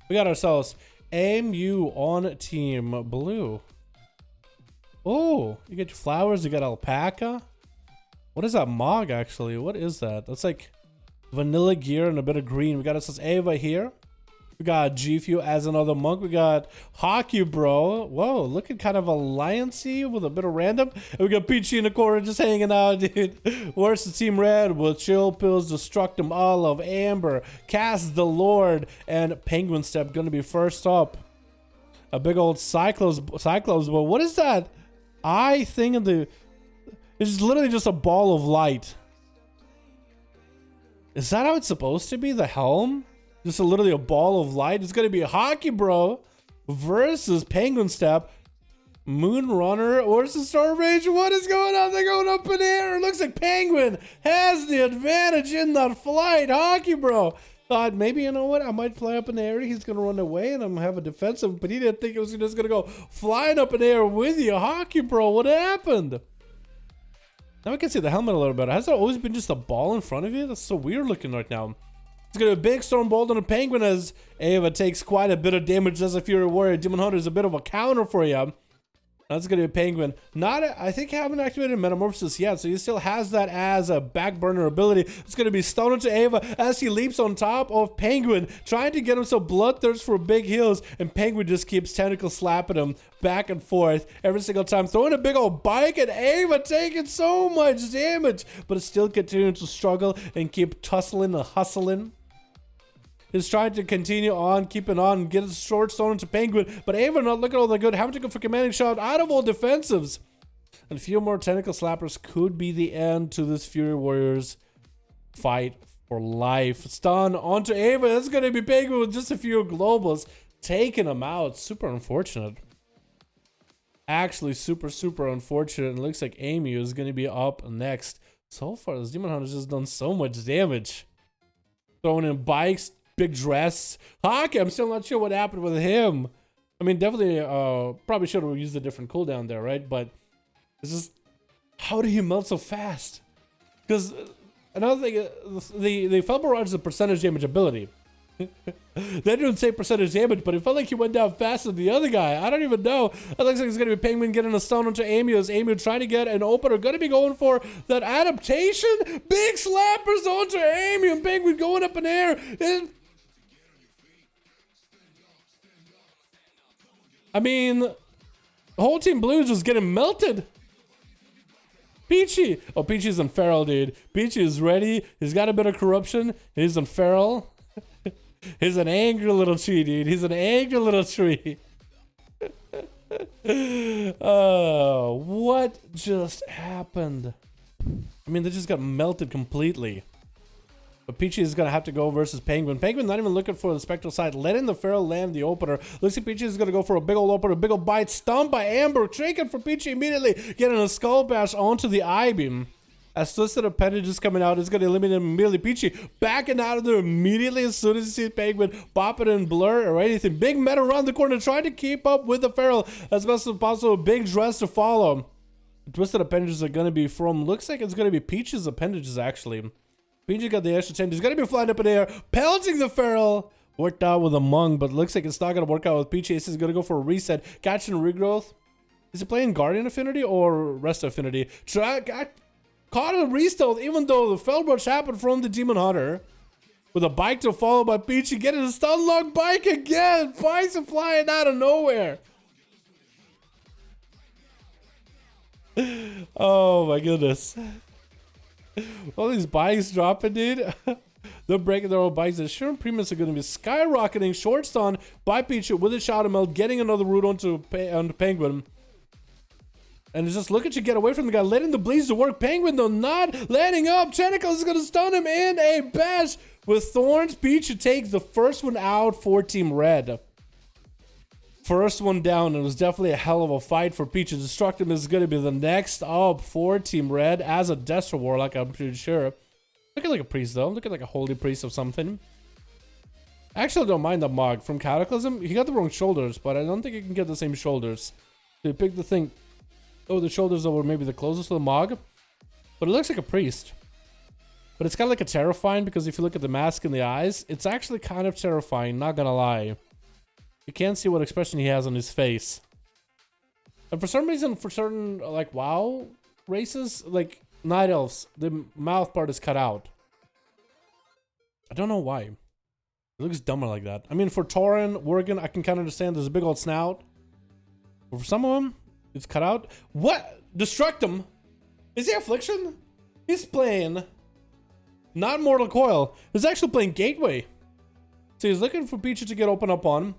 We got ourselves AMU on team blue. Oh, you get your flowers, you got alpaca. What is that mog actually? What is that? That's like vanilla gear and a bit of green. We got ourselves Ava here. We got G-Few as another monk. We got Hockey Bro. Whoa, looking kind of alliancey with a bit of random. And we got Peachy in the corner just hanging out, dude. Where's the Team Red with Chill Pills, Destructum Olive, Amber, Cast the Lord, and Penguin Step gonna be first up. A big old Cyclops. But what is that eye thing in the... It's literally just a ball of light. Is that how it's supposed to be? The helm? Just literally a ball of light. It's gonna be Hockey Bro versus Penguin Step, Moon Runner, or the Star Rage. What is going on? They're going up in the air. It looks like Penguin has the advantage in that flight. Hockey Bro thought maybe, you know what, I might fly up in the air. He's gonna run away and I'm gonna have a defensive, but he didn't think it was just gonna go flying up in the air with you. Hockey Bro, what happened? Now I can see the helmet a little better. Has there always been just a ball in front of you? That's so weird looking right now. It's gonna be a big storm bolt on a penguin as Ava takes quite a bit of damage as a Fury Warrior. Demon Hunter is a bit of a counter for you. That's gonna be a penguin. I think haven't activated Metamorphosis yet, so he still has that as a back burner ability. It's gonna be stoned into Ava as he leaps on top of Penguin, trying to get himself bloodthirst for big heals, and Penguin just keeps tentacle slapping him back and forth every single time, throwing a big old bike, and Ava taking so much damage, but it's still continuing to struggle and keep tussling and hustling. He's trying to continue on, keeping on, get his short stone into Penguin, but Ava not looking all that good, having to go for commanding shot out of all defensives. And a few more tentacle slappers could be the end to this Fury Warriors fight for life. Stun onto Ava. That's going to be Penguin with just a few globals, taking him out. Super unfortunate. Actually, super unfortunate. And it looks like Amy is going to be up next. So far, this Demon Hunter's just done so much damage. Throwing in bikes. Big dress. Hockey, I'm still not sure what happened with him. I mean, definitely, probably should have used a different cooldown there, right? But it's just, how did he melt so fast? Because another thing, the Fel Barrage is a percentage damage ability. They didn't say percentage damage, but it felt like he went down faster than the other guy. I don't even know. It looks like it's going to be Penguin getting a stone onto Amy as Amy trying to get an opener. Going to be going for that adaptation. Big slappers onto Amy and Penguin going up in the air. I mean, the whole team blues was getting melted. Peachy. Oh, Peachy's on feral, dude. Peachy is ready. He's got a bit of corruption. He's on feral. He's an angry little tree, dude. He's an angry little tree. Oh, what just happened? I mean, they just got melted completely. But Peachy is going to have to go versus Penguin. Penguin not even looking for the spectral side, letting the feral land the opener. Looks like Peachy is going to go for a big old opener, a big old bite. Stunned by Amber, taken for Peachy immediately, getting a skull bash onto the I-beam. As Twisted Appendage is coming out, it's going to eliminate him immediately. Peachy backing out of there immediately as soon as he sees Penguin pop it in blur or anything. Big meta around the corner, trying to keep up with the feral as best as possible. Big dress to follow. Twisted Appendages are going to be from, looks like it's going to be Peach's appendages actually. Peachy got the extra 10. He's going to be flying up in the air, pelting the feral. Worked out with a Mung, but looks like it's not going to work out with Peachy. He's going to go for a reset. Catching regrowth. Is he playing Guardian Affinity or Rest Affinity? Caught a restealth, even though the Fel Rush happened from the Demon Hunter. With a bike to follow by Peachy. Getting a stun lock bike again. Bikes are flying out of nowhere. Oh my goodness. All these bikes dropping, dude. They're breaking their own bikes. The Sherman premiums are going to be skyrocketing. Short stun by Peachy with a Shadow Melt, getting another root onto Penguin. And just look at you get away from the guy, letting the bleeds to work. Penguin, though, not letting up. Tentacles is going to stun him in a bash with Thorns. Peachy takes the first one out for Team Red. First one down. It was definitely a hell of a fight for Peachy. Destructive is going to be the next up for Team Red as a Destro Warlock, I'm pretty sure. Looking like a priest, though. Looking like a holy priest of something. I actually don't mind the Mog from Cataclysm. He got the wrong shoulders, but I don't think he can get the same shoulders. So he picked the thing. Oh, the shoulders that were maybe the closest to the Mog. But it looks like a priest. But it's kind of like a terrifying, because if you look at the mask and the eyes, it's actually kind of terrifying, not gonna lie. You can't see what expression he has on his face. And for some reason, for certain, like, WoW races, like, Night Elves, the mouth part is cut out. I don't know why. It looks dumber like that. I mean, for Tauren, Worgen, I can kind of understand there's a big old snout. But for some of them, it's cut out. What? Destructum? Is he Affliction? He's playing not Mortal Coil. He's actually playing Gateway. So he's looking for Peachy to get open up on.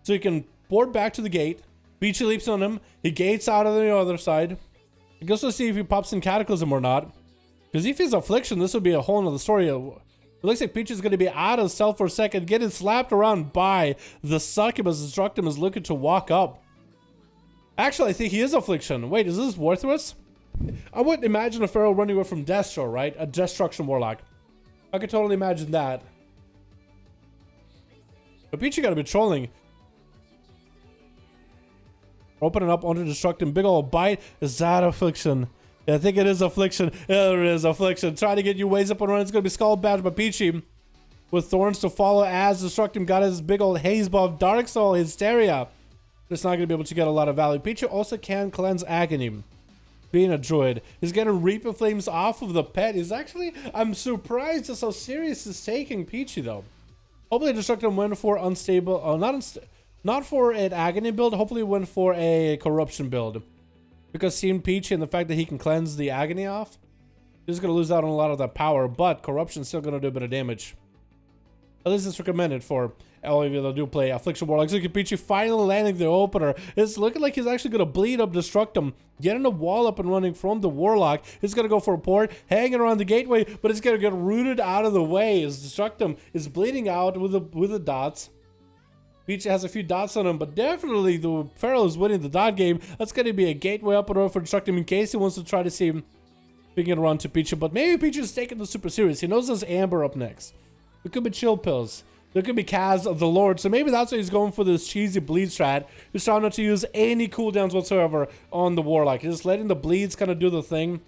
So he can board back to the gate. Peachy leaps on him. He gates out of the other side. He goes to see if he pops in Cataclysm or not. Because if he's Affliction, this would be a whole nother story. It looks like Peachy's going to be out of stealth for a second, getting slapped around by the Succubus. Destructum is looking to walk up. Actually, I think he is Affliction. Wait, is this worthless? I wouldn't imagine a Pharaoh running away from Destro, right? A Destruction Warlock. I could totally imagine that. But Peachy gotta be trolling. Opening up onto Destructum. Big ol' bite. Is that Affliction? Yeah, I think it is Affliction. Yeah, there is Affliction. Trying to get you ways up and running. It's gonna be Skull Badge by Peachy. With Thorns to follow as Destructum got his big old Haze Buff. Dark Soul Hysteria. But it's not gonna be able to get a lot of value. Peachy also can cleanse Agony. Being a druid. He's getting Reaper Flames off of the pet. He's actually, I'm surprised just how serious he's taking Peachy though. Hopefully Destructum went for unstable, not for an Agony build, hopefully went for a Corruption build. Because seeing Peachy and the fact that he can cleanse the Agony off, he's going to lose out on a lot of that power, but Corruption's still going to do a bit of damage. At least it's recommended for all of you that do play Affliction Warlocks. Look at Peachy finally landing the opener. It's looking like he's actually going to bleed up Destructum, getting a wall up and running from the Warlock. He's going to go for a port, hanging around the gateway, but it's going to get rooted out of the way as Destructum is bleeding out with the dots. Peachy has a few dots on him, but definitely the Pharaoh is winning the dot game. That's going to be a gateway up and over for Destructum in case he wants to try to see him picking it around to Peachy. But maybe Peachy's taking this super serious. He knows there's Amber up next. It could be Chill Pills. There could be Kaz of the Lord. So maybe that's why he's going for this cheesy bleed strat. He's trying not to use any cooldowns whatsoever on the Warlock. He's just letting the bleeds kind of do the thing.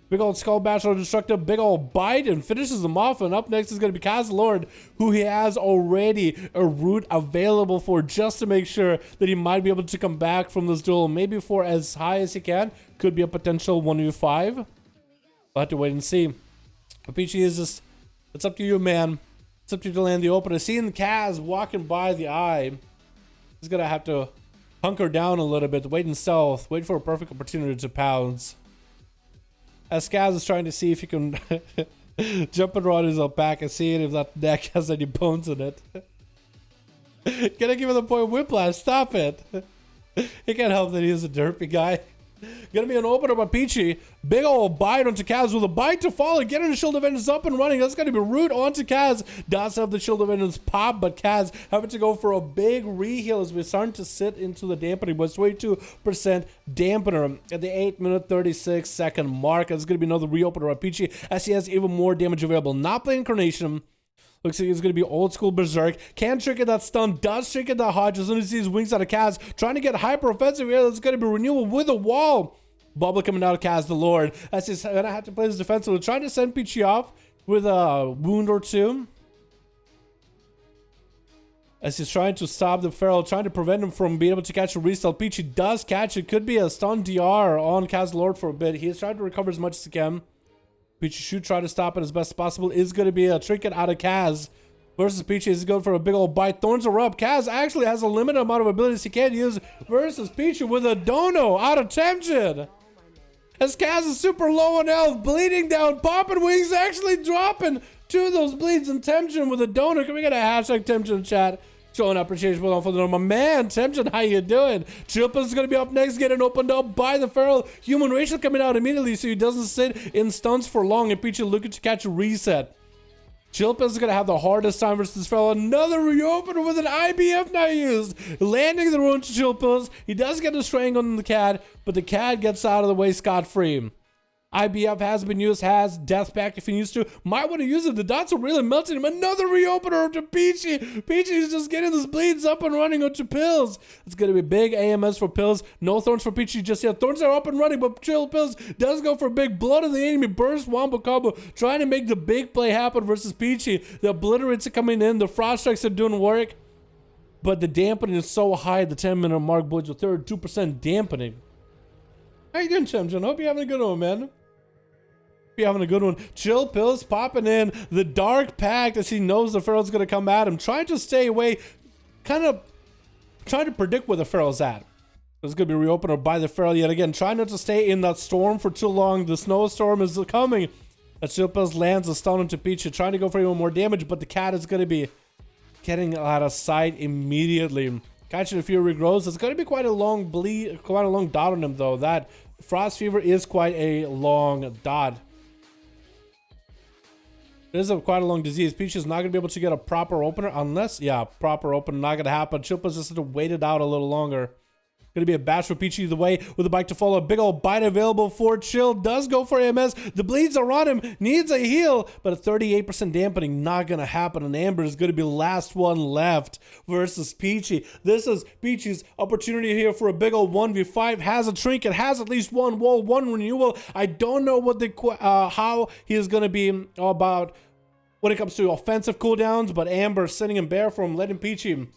Big old Skull Bash or Destructive. Big old bite and finishes them off. And up next is going to be Kaz the Lord, who he has already a root available for just to make sure that he might be able to come back from this duel. Maybe for as high as he can. Could be a potential 1v5. We'll have to wait and see. But Peachy is just, it's up to you, man. It's up to you to land the opener. Seeing Kaz walking by the eye, he's going to have to hunker down a little bit, wait in stealth, wait for a perfect opportunity to pounce. As Kaz is trying to see if he can jump around his back and see if that deck has any bones in it. Gonna give him the point whiplash, stop it. He can't help that he is a derpy guy. Gonna be an opener by Peachy. Big old bite onto Kaz with a bite to follow. Getting the Shield of Vengeance up and running. That's gonna be root onto Kaz. Does have the Shield of Vengeance pop, but Kaz having to go for a big reheal as we're starting to sit into the dampening. But 22% dampener at the 8-minute 36-second mark. That's gonna be another reopener by Peachy as he has even more damage available. Not playing Incarnation. Looks like it's going to be old school Berserk. Can't trigger that stun. Does trigger that Hodge as soon as he sees wings out of Kaz. Trying to get hyper offensive here. That's going to be renewal with a wall. Bubble coming out of Kaz the Lord. As he's going to have to play his defensive. Trying to send Peachy off with a wound or two. As he's trying to stop the Pharaoh. Trying to prevent him from being able to catch a restyle. Peachy does catch it. Could be a stun DR on Kaz the Lord for a bit. He is trying to recover as much as he can. Peachy should try to stop it as best as possible. Is going to be a trinket out of Kaz versus Peachy. Is going for a big old bite. Thorns are up. Kaz actually has a limited amount of abilities he can use versus Peachy with a dono out of Temjin. As Kaz is super low on health, bleeding down, popping wings, actually dropping two of those bleeds in Temjin with a dono. Can we get a hashtag Temjin chat? Showing appreciation for the my man, Temjin, how you doing? Chilpa is going to be up next, getting opened up by the Pharaoh. Human Racial coming out immediately so he doesn't sit in stunts for long, and Peachy looking to catch a reset. Chilpa is going to have the hardest time versus Pharaoh. Another reopener with an IBF now used. Landing the ruin to Chilpa. He does get a straying on the CAD, but the CAD gets out of the way scot-free. IBF has been used, has Death Pact if he needs to. Might want to use it. The dots are really melting him. Another reopener to Peachy. Peachy is just getting his bleeds up and running onto Pills. It's going to be big AMS for Pills. No Thorns for Peachy just yet. Thorns are up and running, but Chill Pills does go for big blood of the enemy. Burst Wombo combo. Trying to make the big play happen versus Peachy. The Obliterates are coming in. The Frost Strikes are doing work. but the dampening is so high at the 10-minute mark, boys, with 32% dampening. How you doing, Chimchin? Hope you're having a good one, man. You're having a good one. Chill pills popping in. The Dark Pact, as he knows the Pharaoh's going to come at him, trying to stay away, kind of trying to predict where the Pharaoh's at. It's going to be reopened or by the Pharaoh yet again. Trying not to stay in that storm for too long. The snowstorm is coming. As Chill pills lands a stun into Peachy, trying to go for even more damage, but the cat is going to be getting out of sight immediately. Catching the Fury grows. It's going to be quite a long bleed, quite a long dot on him, though. That Frost Fever is quite a long dot. It is quite a long disease. Peach is not going to be able to get a proper opener unless, yeah, proper opener, not going to happen. Chilpa's just going to wait it out a little longer. Going to be a bash for Peach either way with a bike to follow. A big old bite available for Chill. Does go for AMS. The bleeds are on him. Needs a heal, but a 38% dampening, not going to happen. And Amber is going to be the last one left versus Peachy. This is Peachy's opportunity here for a big old 1v5. Has a trinket, has at least one wall, one renewal. I don't know what the how he is going to be about when it comes to offensive cooldowns, but Amber sitting in bear form, letting Peachy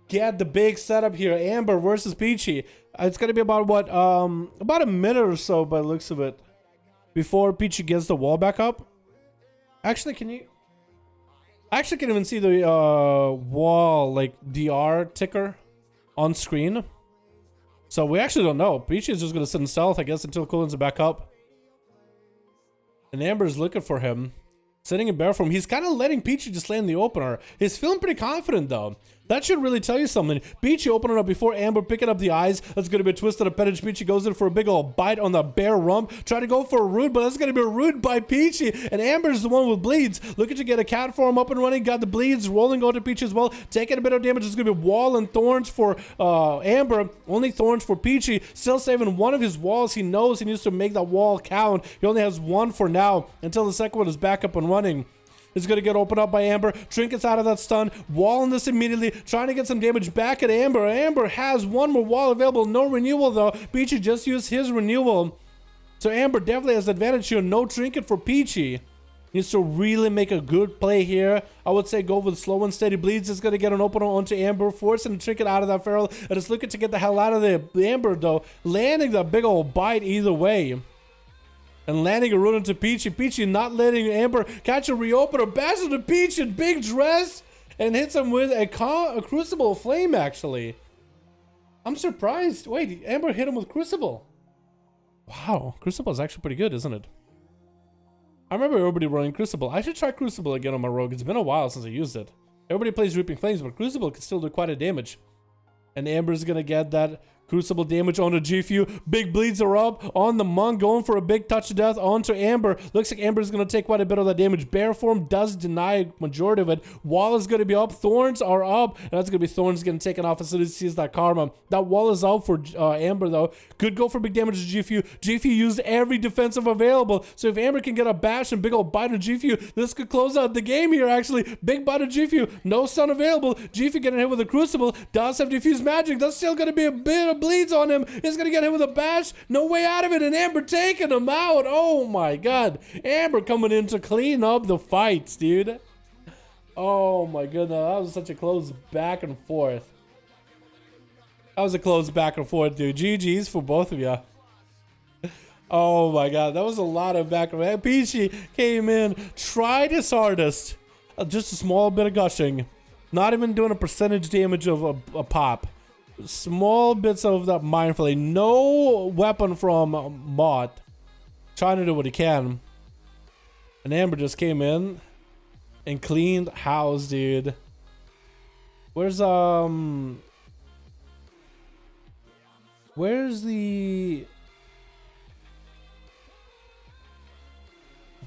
get the big setup here. Amber versus Peachy. It's going to be about what, about a minute or so by the looks of it before Peachy gets the wall back up. Actually, can you? I actually can't even see the wall, like DR ticker on screen. So we actually don't know. Peachy is just going to sit in stealth, I guess, until cooldowns are back up. And Amber is looking for him. Sitting in bear form. He's kind of letting Peachy just land the opener. He's feeling pretty confident, though. That should really tell you something. Peachy opening up before Amber, picking up the eyes. That's going to be a twisted appendage. Peachy goes in for a big old bite on the bear rump. Trying to go for a root, but that's going to be a root by Peachy. And Amber's the one with bleeds. Looking to get a cat form up and running. Got the bleeds rolling onto Peachy as well. Taking a bit of damage. It's going to be wall and thorns for Amber. Only thorns for Peachy. Still saving one of his walls. He knows he needs to make that wall count. He only has one for now until the second one is back up and running. Is going to get opened up by Amber. Trinkets out of that stun. Walling this immediately. Trying to get some damage back at Amber. Amber has one more wall available. No renewal, though. Peachy just used his renewal. So Amber definitely has advantage here. No trinket for Peachy. Needs to really make a good play here. I would say go with slow and steady bleeds. Is going to get an opener onto Amber. Forcing the trinket out of that Feral. And it's looking to get the hell out of the Amber, though. Landing that big old bite either way. And landing a root into Peachy. Peachy not letting Amber catch a reopener. Bashes to Peach in big dress. And hits him with a Crucible Flame, actually. I'm surprised. Wait, Amber hit him with Crucible. Wow, Crucible is actually pretty good, isn't it? I remember everybody running Crucible. I should try Crucible again on my rogue. It's been a while since I used it. Everybody plays Reaping Flames, but Crucible can still do quite a damage. And Amber's going to get that Crucible damage onto GFU. Big bleeds are up on the Monk, going for a big touch of death onto Amber. Looks like Amber's going to take quite a bit of that damage. Bear form does deny majority of it. Wall is going to be up. Thorns are up. And that's going to be Thorns getting taken off as soon as he sees that karma. That wall is out for Amber, though. Could go for big damage to GFU. GFU used every defensive available. So if Amber can get a bash and big old bite on GFU, this could close out the game here, actually. Big bite on GFU. No stun available. GFU getting hit with a Crucible. Does have diffuse magic. That's still going to be a bit of bleeds on him. He's gonna get hit with a bash. No way out of it. And Amber taking him out. Oh my god. Amber coming in to clean up the fights, dude. Oh my goodness. That was such a close back and forth. That was a close back and forth, dude. GG's for both of you. Oh my god. That was a lot of back and forth. Peachy came in, tried his hardest. Just a small bit of gushing. Not even doing a percentage damage of a pop. Small bits of that mindfully. No weapon from Mott. Trying to do what he can. And Amber just came in and cleaned house, dude. Where's the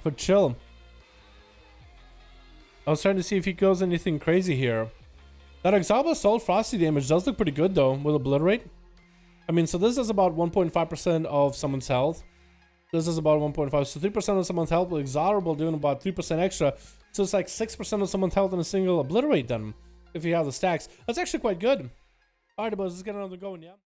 for chill? I was trying to see if he goes anything crazy here. That Exalba Assault Frosty damage does look pretty good, though, with Obliterate. I mean, so this is about 1.5% of someone's health. This is about 1.5. So 3% of someone's health with Exalba doing about 3% extra. So it's like 6% of someone's health in a single Obliterate then, if you have the stacks. That's actually quite good. Alright, boys, let's get another going, yeah?